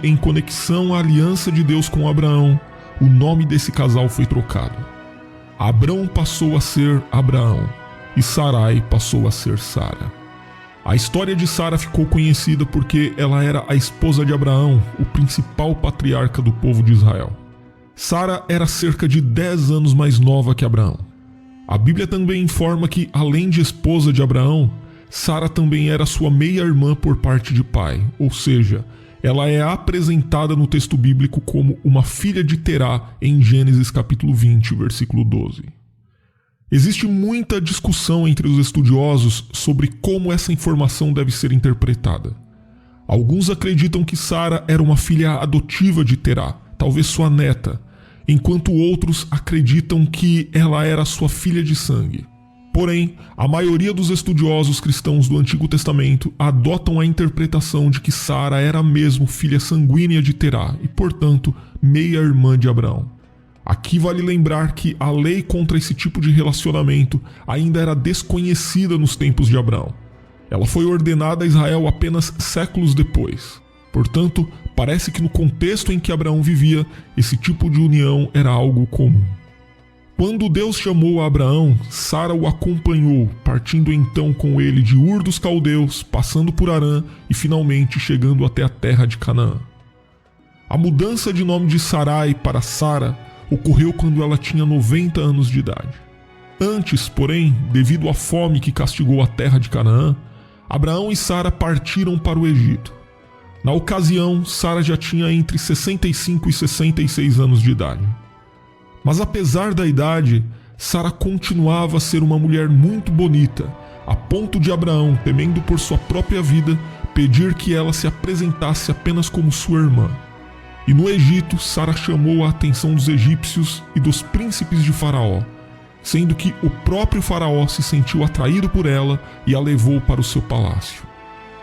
em conexão à aliança de Deus com Abraão, o nome desse casal foi trocado. Abrão passou a ser Abraão e Sarai passou a ser Sara. A história de Sara ficou conhecida porque ela era a esposa de Abraão, o principal patriarca do povo de Israel. Sara era cerca de 10 anos mais nova que Abraão. A Bíblia também informa que, além de esposa de Abraão, Sara também era sua meia-irmã por parte de pai, ou seja, ela é apresentada no texto bíblico como uma filha de Terá em Gênesis capítulo 20, versículo 12. Existe muita discussão entre os estudiosos sobre como essa informação deve ser interpretada. Alguns acreditam que Sara era uma filha adotiva de Terá, talvez sua neta, enquanto outros acreditam que ela era sua filha de sangue. Porém, a maioria dos estudiosos cristãos do Antigo Testamento adotam a interpretação de que Sara era mesmo filha sanguínea de Terá e, portanto, meia-irmã de Abraão. Aqui vale lembrar que a lei contra esse tipo de relacionamento ainda era desconhecida nos tempos de Abraão. Ela foi ordenada a Israel apenas séculos depois. Portanto, parece que no contexto em que Abraão vivia, esse tipo de união era algo comum. Quando Deus chamou a Abraão, Sara o acompanhou, partindo então com ele de Ur dos Caldeus, passando por Harã e finalmente chegando até a terra de Canaã. A mudança de nome de Sarai para Sara ocorreu quando ela tinha 90 anos de idade. Antes, porém, devido à fome que castigou a terra de Canaã, Abraão e Sara partiram para o Egito. Na ocasião, Sara já tinha entre 65 e 66 anos de idade. Mas apesar da idade, Sara continuava a ser uma mulher muito bonita, a ponto de Abraão, temendo por sua própria vida, pedir que ela se apresentasse apenas como sua irmã. E no Egito, Sara chamou a atenção dos egípcios e dos príncipes de Faraó, sendo que o próprio Faraó se sentiu atraído por ela e a levou para o seu palácio.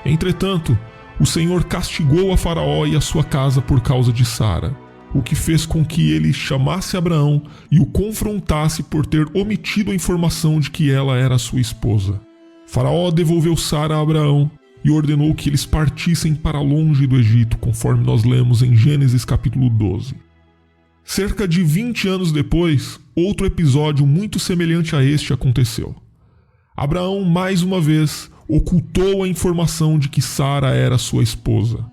Entretanto, o Senhor castigou a Faraó e a sua casa por causa de Sara, o que fez com que ele chamasse Abraão e o confrontasse por ter omitido a informação de que ela era sua esposa. Faraó devolveu Sara a Abraão e ordenou que eles partissem para longe do Egito, conforme nós lemos em Gênesis capítulo 12. Cerca de 20 anos depois, outro episódio muito semelhante a este aconteceu. Abraão, mais uma vez, ocultou a informação de que Sara era sua esposa.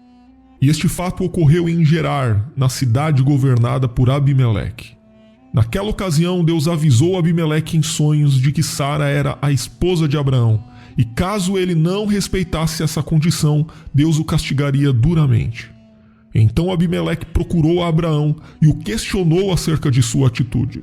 E este fato ocorreu em Gerar, na cidade governada por Abimeleque. Naquela ocasião, Deus avisou Abimeleque em sonhos de que Sara era a esposa de Abraão, e caso ele não respeitasse essa condição, Deus o castigaria duramente. Então Abimeleque procurou Abraão e o questionou acerca de sua atitude.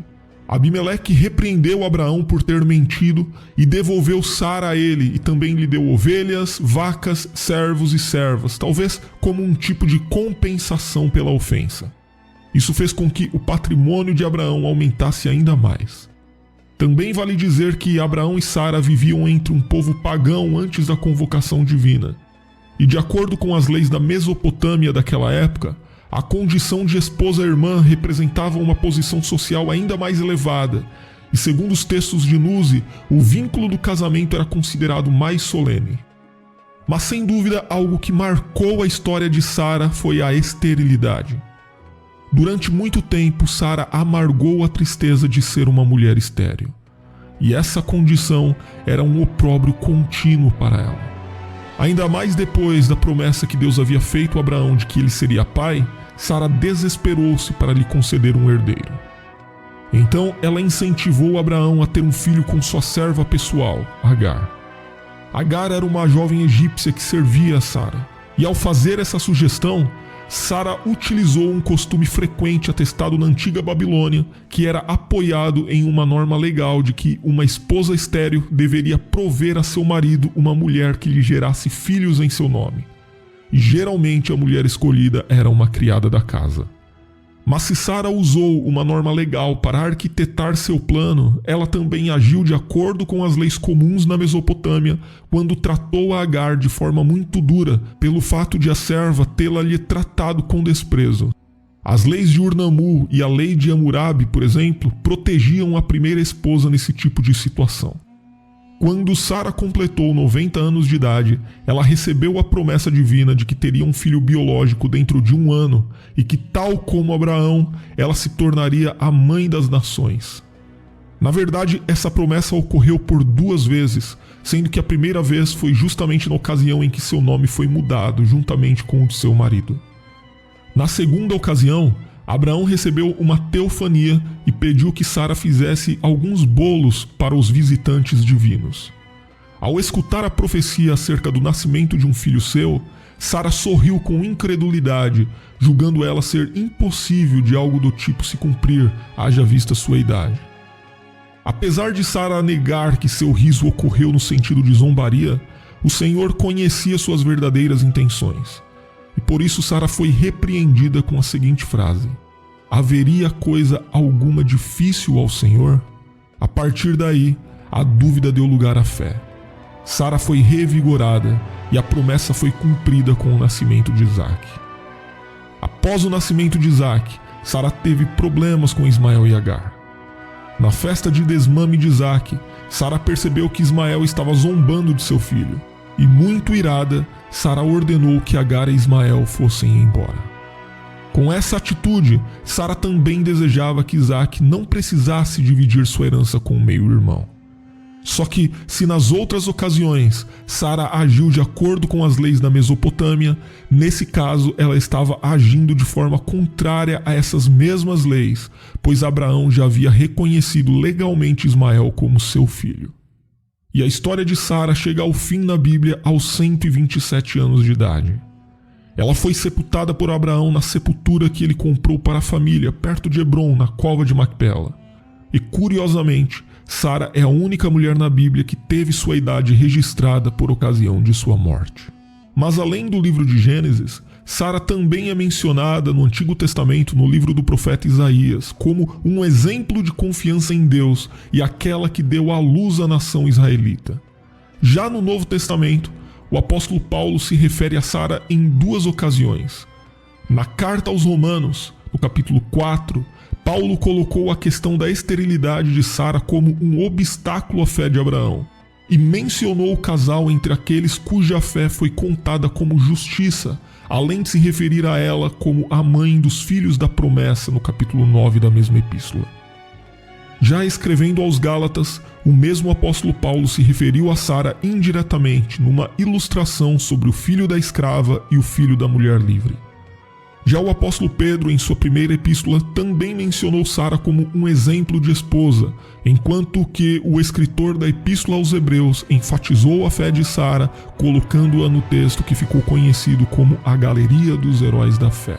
Abimeleque repreendeu Abraão por ter mentido e devolveu Sara a ele, e também lhe deu ovelhas, vacas, servos e servas, talvez como um tipo de compensação pela ofensa. Isso fez com que o patrimônio de Abraão aumentasse ainda mais. Também vale dizer que Abraão e Sara viviam entre um povo pagão antes da convocação divina. E de acordo com as leis da Mesopotâmia daquela época, a condição de esposa-irmã representava uma posição social ainda mais elevada, e segundo os textos de Nuzi, o vínculo do casamento era considerado mais solene. Mas sem dúvida, algo que marcou a história de Sara foi a esterilidade. Durante muito tempo, Sara amargou a tristeza de ser uma mulher estéril, e essa condição era um opróbrio contínuo para ela. Ainda mais depois da promessa que Deus havia feito a Abraão de que ele seria pai, Sara desesperou-se para lhe conceder um herdeiro. Então ela incentivou Abraão a ter um filho com sua serva pessoal, Agar. Agar era uma jovem egípcia que servia a Sara, e ao fazer essa sugestão, Sara utilizou um costume frequente atestado na antiga Babilônia, que era apoiado em uma norma legal de que uma esposa estéril deveria prover a seu marido uma mulher que lhe gerasse filhos em seu nome. E geralmente a mulher escolhida era uma criada da casa. Mas se Sara usou uma norma legal para arquitetar seu plano, ela também agiu de acordo com as leis comuns na Mesopotâmia quando tratou a Agar de forma muito dura pelo fato de a serva tê-la lhe tratado com desprezo. As leis de Ur-Nammu e a lei de Hammurabi, por exemplo, protegiam a primeira esposa nesse tipo de situação. Quando Sara completou 90 anos de idade, ela recebeu a promessa divina de que teria um filho biológico dentro de 1 ano e que, tal como Abraão, ela se tornaria a mãe das nações. Na verdade, essa promessa ocorreu por 2 vezes, sendo que a primeira vez foi justamente na ocasião em que seu nome foi mudado juntamente com o de seu marido. Na segunda ocasião, Abraão recebeu uma teofania e pediu que Sara fizesse alguns bolos para os visitantes divinos. Ao escutar a profecia acerca do nascimento de um filho seu, Sara sorriu com incredulidade, julgando ela ser impossível de algo do tipo se cumprir, haja vista sua idade. Apesar de Sara negar que seu riso ocorreu no sentido de zombaria, o Senhor conhecia suas verdadeiras intenções. E por isso Sara foi repreendida com a seguinte frase: haveria coisa alguma difícil ao Senhor? A partir daí, a dúvida deu lugar à fé. Sara foi revigorada e a promessa foi cumprida com o nascimento de Isaac. Após o nascimento de Isaac, Sara teve problemas com Ismael e Agar. Na festa de desmame de Isaac, Sara percebeu que Ismael estava zombando de seu filho, e muito irada, Sara ordenou que Agar e Ismael fossem embora. Com essa atitude, Sara também desejava que Isaac não precisasse dividir sua herança com o meio-irmão. Só que, se nas outras ocasiões Sara agiu de acordo com as leis da Mesopotâmia, nesse caso ela estava agindo de forma contrária a essas mesmas leis, pois Abraão já havia reconhecido legalmente Ismael como seu filho. E a história de Sara chega ao fim na Bíblia aos 127 anos de idade. Ela foi sepultada por Abraão na sepultura que ele comprou para a família, perto de Hebrom, na cova de Macpela. E curiosamente, Sara é a única mulher na Bíblia que teve sua idade registrada por ocasião de sua morte. Mas além do livro de Gênesis, Sara também é mencionada no Antigo Testamento, no livro do profeta Isaías, como um exemplo de confiança em Deus e aquela que deu à luz à nação israelita. Já no Novo Testamento, o apóstolo Paulo se refere a Sara em 2 ocasiões. Na carta aos Romanos, no capítulo 4, Paulo colocou a questão da esterilidade de Sara como um obstáculo à fé de Abraão e mencionou o casal entre aqueles cuja fé foi contada como justiça, além de se referir a ela como a mãe dos filhos da promessa no capítulo 9 da mesma epístola. Já escrevendo aos Gálatas, o mesmo apóstolo Paulo se referiu a Sara indiretamente numa ilustração sobre o filho da escrava e o filho da mulher livre. Já o apóstolo Pedro, em sua primeira epístola, também mencionou Sara como um exemplo de esposa, enquanto que o escritor da epístola aos Hebreus enfatizou a fé de Sara, colocando-a no texto que ficou conhecido como a Galeria dos Heróis da Fé.